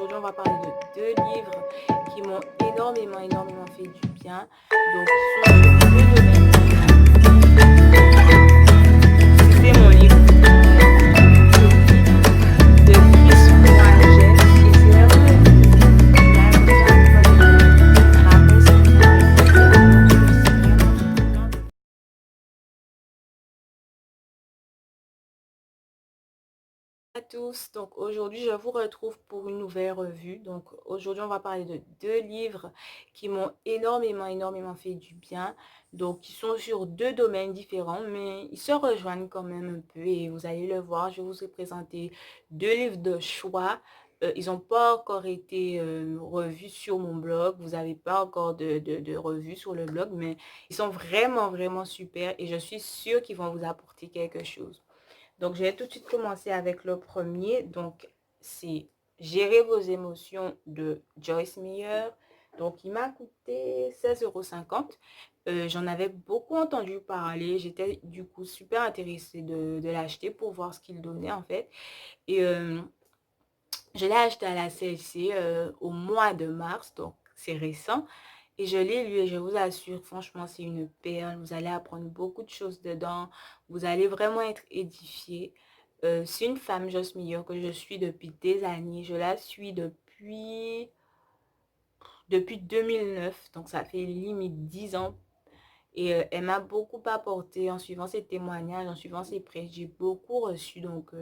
aujourd'hui, on va parler de deux livres qui m'ont énormément fait du bien. Donc, ils sont sur deux domaines différents. C'est mon livre de Chris Moagen et c'est vraiment à tous, donc aujourd'hui je vous retrouve pour une nouvelle revue. Donc aujourd'hui on va parler de deux livres qui m'ont énormément fait du bien. Donc ils sont sur deux domaines différents mais ils se rejoignent quand même un peu et vous allez le voir. Je vous ai présenté deux livres de choix. Ils n'ont pas encore été revus sur mon blog. Vous n'avez pas encore de revue sur le blog, mais ils sont vraiment super et je suis sûre qu'ils vont vous apporter quelque chose. Donc, je vais tout de suite commencer avec le premier. Donc, c'est Gérer vos émotions de Joyce Meyer. Donc, il m'a coûté 16,50 €. J'en avais beaucoup entendu parler. J'étais du coup super intéressée de l'acheter pour voir ce qu'il donnait en fait. Et je l'ai acheté à la CLC au mois de mars. Donc, c'est récent. Et je l'ai lu et je vous assure, franchement, c'est une perle. Vous allez apprendre beaucoup de choses dedans. Vous allez vraiment être édifié. C'est une femme, Joyce Meyer, que je suis depuis des années. Je la suis depuis 2009. Donc, ça fait limite 10 ans. Et elle m'a beaucoup apporté en suivant ses témoignages, en suivant ses prêches. J'ai beaucoup reçu. Donc,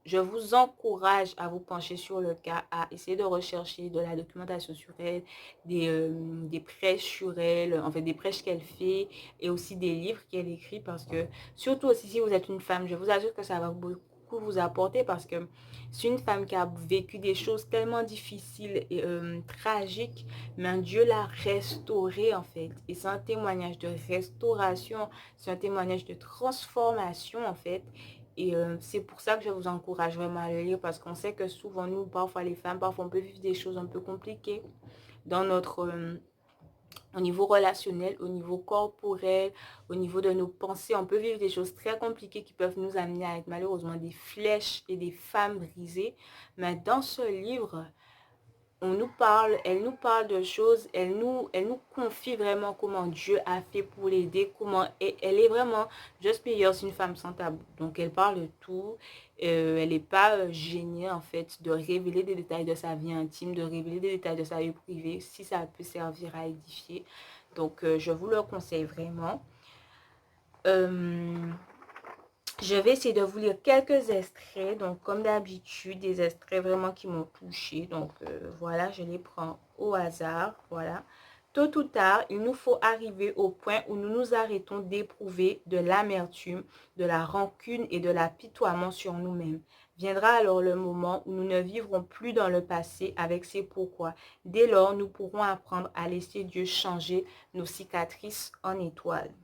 je vous encourage à vous pencher sur le cas, à essayer de rechercher de la documentation sur elle, des prêches sur elle, en fait des prêches qu'elle fait et aussi des livres qu'elle écrit parce que, surtout aussi si vous êtes une femme, je vous assure que ça va beaucoup vous apporter parce que c'est une femme qui a vécu des choses tellement difficiles et tragiques, mais Dieu l'a restaurée en fait. Et c'est un témoignage de restauration, c'est un témoignage de transformation en fait. Et c'est pour ça que je vous encourage vraiment à le lire parce qu'on sait que souvent nous, parfois les femmes, parfois on peut vivre des choses un peu compliquées dans notre, au niveau relationnel, au niveau corporel, au niveau de nos pensées. On peut vivre des choses très compliquées qui peuvent nous amener à être malheureusement des flèches et des femmes brisées. Mais dans ce livre, elle nous parle de choses, elle nous confie vraiment comment Dieu a fait pour l'aider, comment elle est vraiment, Just Meyer, c'est une femme sans tabou. Donc elle parle de tout, elle n'est pas gênée en fait de révéler des détails de sa vie intime, de révéler des détails de sa vie privée, si ça peut servir à édifier. Donc je vous le conseille vraiment. Je vais essayer de vous lire quelques extraits, donc comme d'habitude, des extraits vraiment qui m'ont touché. Donc voilà, je les prends au hasard, voilà. Tôt ou tard, il nous faut arriver au point où nous nous arrêtons d'éprouver de l'amertume, de la rancune et de l'apitoiement sur nous-mêmes. Viendra alors le moment où nous ne vivrons plus dans le passé avec ses pourquoi. Dès lors, nous pourrons apprendre à laisser Dieu changer nos cicatrices en étoiles.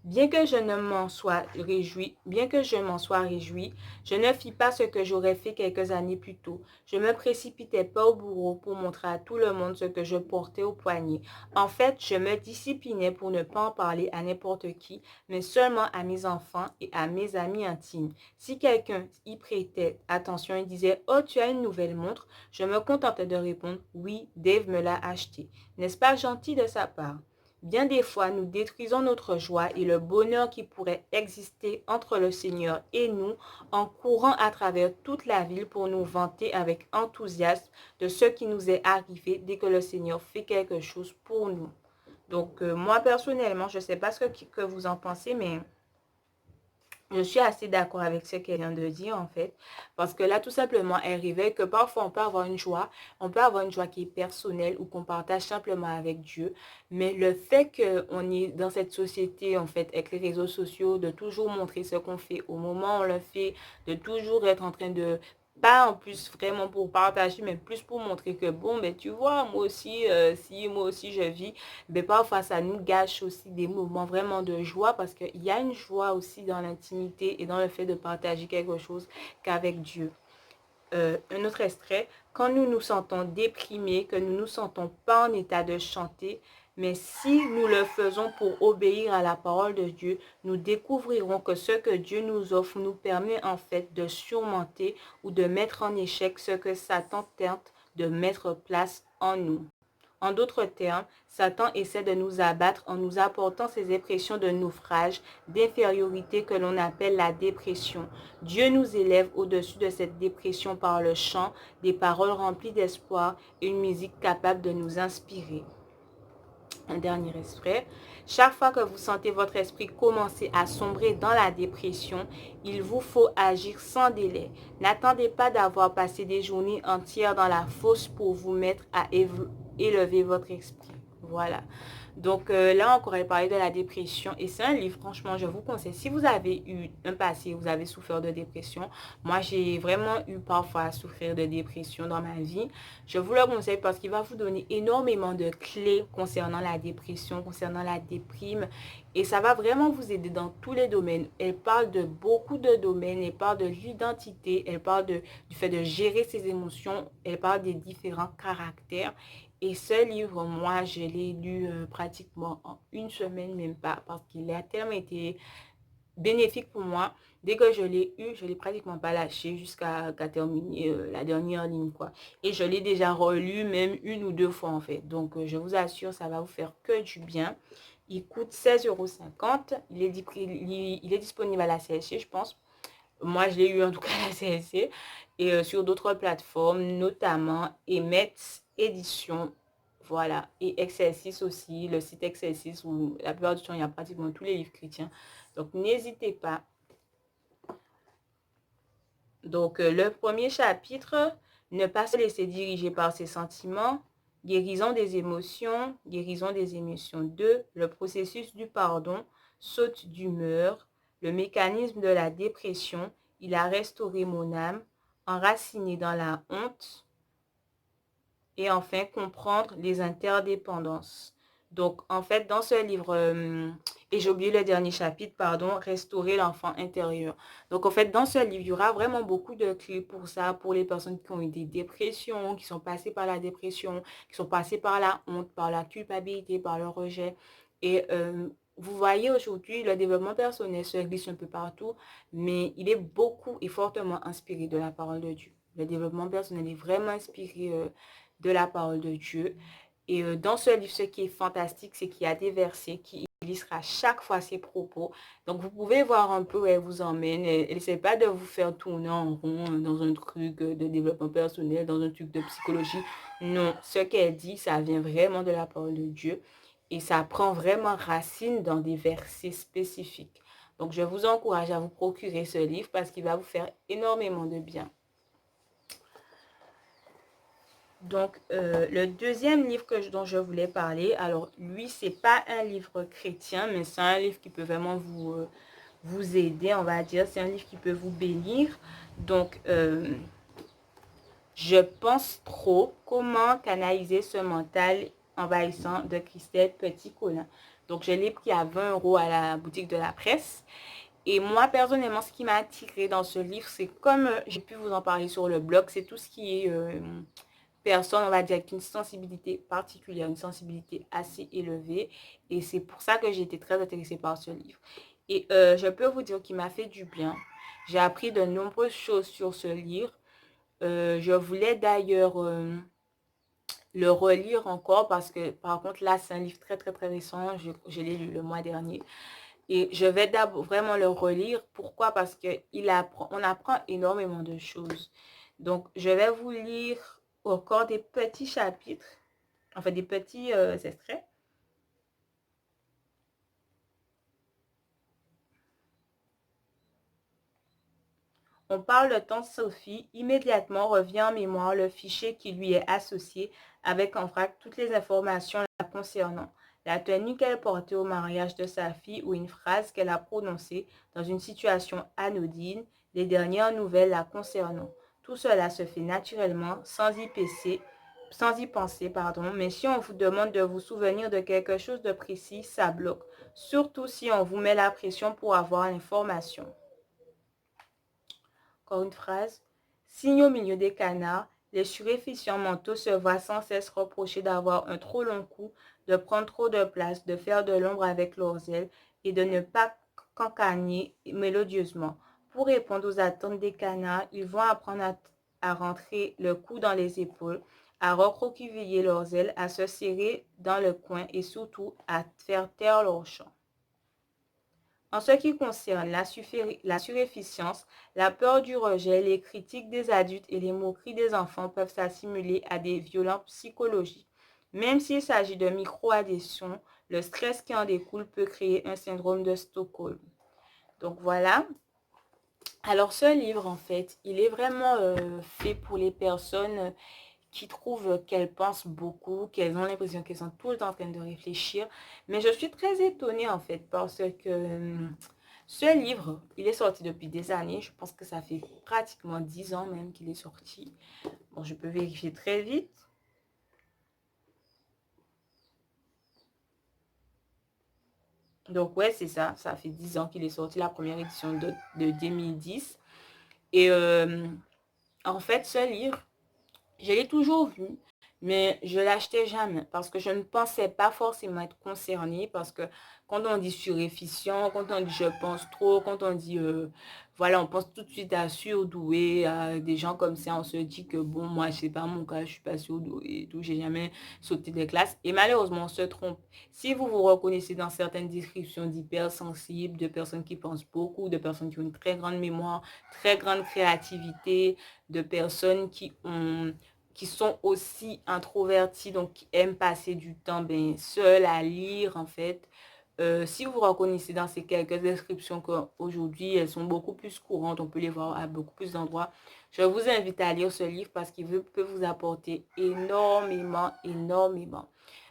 Bien que je m'en sois réjoui, je ne fis pas ce que j'aurais fait quelques années plus tôt. Je me précipitais pas au bourreau pour montrer à tout le monde ce que je portais au poignet. En fait, je me disciplinais pour ne pas en parler à n'importe qui, mais seulement à mes enfants et à mes amis intimes. Si quelqu'un y prêtait attention et disait « Oh, tu as une nouvelle montre », je me contentais de répondre « Oui, Dave me l'a acheté ». N'est-ce pas gentil de sa part? Bien des fois, nous détruisons notre joie et le bonheur qui pourrait exister entre le Seigneur et nous en courant à travers toute la ville pour nous vanter avec enthousiasme de ce qui nous est arrivé dès que le Seigneur fait quelque chose pour nous. Donc, moi personnellement, je ne sais pas ce que vous en pensez, mais je suis assez d'accord avec ce qu'elle vient de dire en fait, parce que là tout simplement elle révèle que parfois on peut avoir une joie, qui est personnelle ou qu'on partage simplement avec Dieu, mais le fait qu'on est dans cette société en fait avec les réseaux sociaux, de toujours montrer ce qu'on fait au moment où on le fait, de toujours être en train de pas en plus vraiment pour partager, mais plus pour montrer que bon, ben tu vois, moi aussi, si moi aussi je vis, ben parfois ça nous gâche aussi des moments vraiment de joie parce qu'il y a une joie aussi dans l'intimité et dans le fait de partager quelque chose qu'avec Dieu. Un autre extrait, quand nous nous sentons déprimés, que nous nous sentons pas en état de chanter, Mais si nous le faisons pour obéir à la parole de Dieu, nous découvrirons que ce que Dieu nous offre nous permet en fait de surmonter ou de mettre en échec ce que Satan tente de mettre place en nous. En d'autres termes, Satan essaie de nous abattre en nous apportant ces impressions de naufrage, d'infériorité que l'on appelle la dépression. Dieu nous élève au-dessus de cette dépression par le chant, des paroles remplies d'espoir et une musique capable de nous inspirer. Un dernier extrait. Chaque fois que vous sentez votre esprit commencer à sombrer dans la dépression, il vous faut agir sans délai. N'attendez pas d'avoir passé des journées entières dans la fosse pour vous mettre à élever votre esprit. Voilà. Donc là encore, elle parlait de la dépression et c'est un livre, franchement, je vous conseille. Si vous avez eu un passé, vous avez souffert de dépression, moi j'ai vraiment eu parfois à souffrir de dépression dans ma vie. Je vous le conseille parce qu'il va vous donner énormément de clés concernant la dépression, concernant la déprime et ça va vraiment vous aider dans tous les domaines. Elle parle de beaucoup de domaines, elle parle de l'identité, elle parle du fait de gérer ses émotions, elle parle des différents caractères. Et ce livre, moi, je l'ai lu pratiquement en une semaine, même pas, parce qu'il a tellement été bénéfique pour moi. Dès que je l'ai eu, je ne l'ai pratiquement pas lâché jusqu'à terminer la dernière ligne, quoi. Et je l'ai déjà relu même une ou deux fois, en fait. Donc, je vous assure, ça va vous faire que du bien. Il coûte 16,50 €. Il est disponible à la CSC, je pense. Moi, je l'ai eu en tout cas à la CSC. Et sur d'autres plateformes, notamment Emets Édition. Voilà. Et Exercice aussi, le site Exercice où la plupart du temps, il y a pratiquement tous les livres chrétiens. Donc, n'hésitez pas. Donc, le premier chapitre, ne pas se laisser diriger par ses sentiments. Guérison des émotions. Guérison des émotions 2. Le processus du pardon. Saute d'humeur. Le mécanisme de la dépression. Il a restauré mon âme. Enraciné dans la honte. Et enfin, comprendre les interdépendances. Donc, en fait, dans ce livre, et j'ai oublié le dernier chapitre, pardon, restaurer l'enfant intérieur. Donc, en fait, dans ce livre, il y aura vraiment beaucoup de clés pour ça, pour les personnes qui ont eu des dépressions, qui sont passées par la dépression, qui sont passées par la honte, par la culpabilité, par le rejet. Et vous voyez aujourd'hui, le développement personnel se glisse un peu partout, mais il est beaucoup et fortement inspiré de la parole de Dieu. Le développement personnel est vraiment inspiré de la parole de Dieu. Et dans ce livre, ce qui est fantastique, c'est qu'il y a des versets qui illustrent à chaque fois ses propos. Donc, vous pouvez voir un peu où elle vous emmène. Elle n'essaie pas de vous faire tourner en rond dans un truc de développement personnel, dans un truc de psychologie. Non, ce qu'elle dit, ça vient vraiment de la parole de Dieu. Et ça prend vraiment racine dans des versets spécifiques. Donc, je vous encourage à vous procurer ce livre parce qu'il va vous faire énormément de bien. Donc, le deuxième livre dont je voulais parler, alors lui, c'est pas un livre chrétien, mais c'est un livre qui peut vraiment vous aider, on va dire. C'est un livre qui peut vous bénir. Donc, je pense trop, comment canaliser ce mental envahissant de Christelle Petit-Colin. Donc, je l'ai pris à 20 € à la boutique de la presse. Et moi, personnellement, ce qui m'a attiré dans ce livre, c'est comme j'ai pu vous en parler sur le blog, c'est tout ce qui est personne, on va dire, avec une sensibilité particulière, une sensibilité assez élevée. Et c'est pour ça que j'ai été très intéressée par ce livre. Et je peux vous dire qu'il m'a fait du bien. J'ai appris de nombreuses choses sur ce livre. Je voulais d'ailleurs le relire encore parce que, par contre, là, c'est un livre très, très, très récent. Je l'ai lu le mois dernier. Et je vais d'abord vraiment le relire. Pourquoi? Parce qu'on apprend énormément de choses. Donc, je vais vous lire encore des petits chapitres, enfin des petits extraits. On parle de tante Sophie, immédiatement revient en mémoire le fichier qui lui est associé avec en vrac toutes les informations la concernant. La tenue qu'elle portait au mariage de sa fille ou une phrase qu'elle a prononcée dans une situation anodine, les dernières nouvelles la concernant. Tout cela se fait naturellement, sans y penser, mais si on vous demande de vous souvenir de quelque chose de précis, ça bloque. Surtout si on vous met la pression pour avoir l'information. Encore une phrase. Signe au milieu des canards, Les suréfficients mentaux se voient sans cesse reprocher d'avoir un trop long cou, de prendre trop de place, de faire de l'ombre avec leurs ailes et de ne pas cancagner mélodieusement. Pour répondre aux attentes des canards, ils vont apprendre à rentrer le cou dans les épaules, à recroqueviller leurs ailes, à se serrer dans le coin et surtout à faire taire leur chant. En ce qui concerne la surefficience, la peur du rejet, les critiques des adultes et les moqueries des enfants peuvent s'assimiler à des violences psychologiques. Même s'il s'agit de micro-adhésions, le stress qui en découle peut créer un syndrome de Stockholm. Donc voilà. Alors ce livre, en fait, il est vraiment fait pour les personnes qui trouvent qu'elles pensent beaucoup, qu'elles ont l'impression qu'elles sont tout le temps en train de réfléchir. Mais je suis très étonnée, en fait, parce que ce livre, il est sorti depuis des années. Je pense que ça fait pratiquement 10 ans même qu'il est sorti. Bon, je peux vérifier très vite. Donc, ouais, c'est ça. Ça fait 10 ans qu'il est sorti, la première édition de 2010. Et en fait, ce livre, je l'ai toujours vu, mais je l'achetais jamais parce que je ne pensais pas forcément être concernée parce que quand on dit surefficient, quand on dit je pense trop, quand on dit voilà, on pense tout de suite à surdoué, à des gens comme ça, on se dit que bon, moi, c'est pas mon cas, je suis pas surdoué et tout, j'ai jamais sauté des classes et malheureusement, on se trompe. Si vous vous reconnaissez dans certaines descriptions d'hypersensibles, de personnes qui pensent beaucoup, de personnes qui ont une très grande mémoire, très grande créativité, de personnes qui sont aussi introvertis, donc qui aiment passer du temps seul à lire en fait. Si vous vous reconnaissez dans ces quelques descriptions qu'aujourd'hui, elles sont beaucoup plus courantes, on peut les voir à beaucoup plus d'endroits, je vous invite à lire ce livre parce qu'il peut vous apporter énormément, énormément.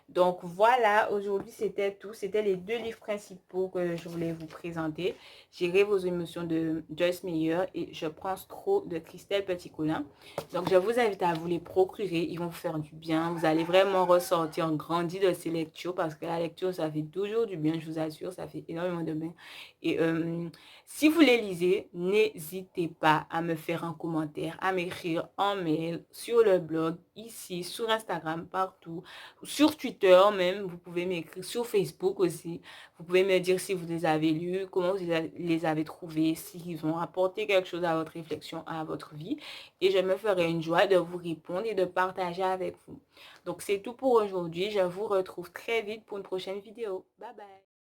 Donc voilà, aujourd'hui c'était tout. C'était les deux livres principaux que je voulais vous présenter. Gérer vos émotions de Joyce Meyer et Je pense trop de Christelle Petit-Colin. Donc je vous invite à vous les procurer. Ils vont vous faire du bien. Vous allez vraiment ressortir grandi de ces lectures parce que la lecture, ça fait toujours du bien, je vous assure. Ça fait énormément de bien. Et si vous les lisez, n'hésitez pas à me faire un commentaire, à m'écrire en mail, sur le blog, ici, sur Instagram, partout. Sur Twitter même, vous pouvez m'écrire, sur Facebook aussi. Vous pouvez me dire si vous les avez lus, comment vous les avez trouvés, s'ils ont apporté quelque chose à votre réflexion, à votre vie. Et je me ferai une joie de vous répondre et de partager avec vous. Donc c'est tout pour aujourd'hui. Je vous retrouve très vite pour une prochaine vidéo. Bye bye.